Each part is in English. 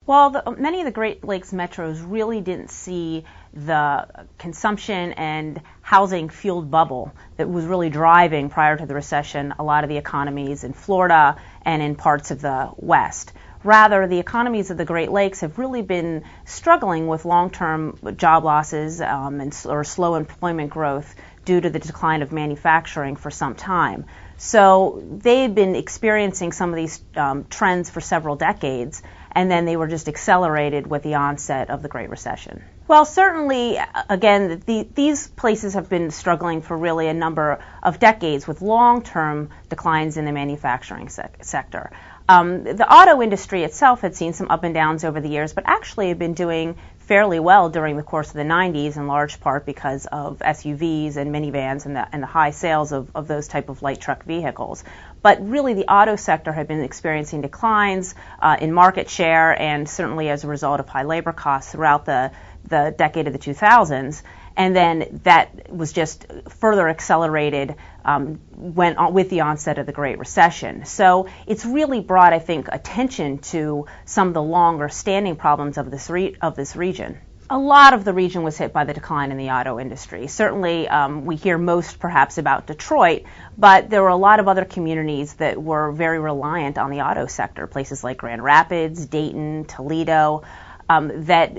Well, many of the Great Lakes metros really didn't see the consumption and housing fueled bubble that was really driving, prior to the recession, a lot of the economies in Florida and in parts of the West. Rather, the economies of the Great Lakes have really been struggling with long-term job losses or slow employment growth due to the decline of manufacturing for some time. So they've been experiencing some of these trends for several decades, and then they were just accelerated with the onset of the Great Recession. Well, certainly, again, these places have been struggling for really a number of decades with long-term declines in the manufacturing sector. The auto industry itself had seen some up and downs over the years, but actually had been doing fairly well during the course of the 90s, in large part because of SUVs and minivans and the high sales of those type of light truck vehicles. But really, the auto sector had been experiencing declines in market share, and certainly as a result of high labor costs throughout the decade of the 2000s. And then that was just further accelerated with the onset of the Great Recession. So it's really brought, I think, attention to some of the longer standing problems of this region. A lot of the region was hit by the decline in the auto industry. Certainly, we hear most perhaps about Detroit, but there were a lot of other communities that were very reliant on the auto sector, places like Grand Rapids, Dayton, Toledo, that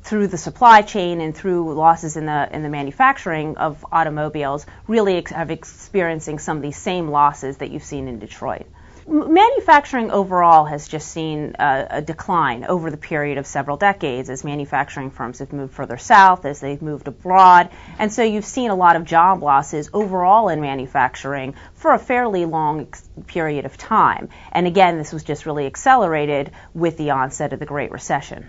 through the supply chain and through losses in the manufacturing of automobiles really have experiencing some of these same losses that you've seen in Detroit. Manufacturing overall has just seen a decline over the period of several decades as manufacturing firms have moved further south, as they've moved abroad, and so you've seen a lot of job losses overall in manufacturing for a fairly long period of time. And again, this was just really accelerated with the onset of the Great Recession.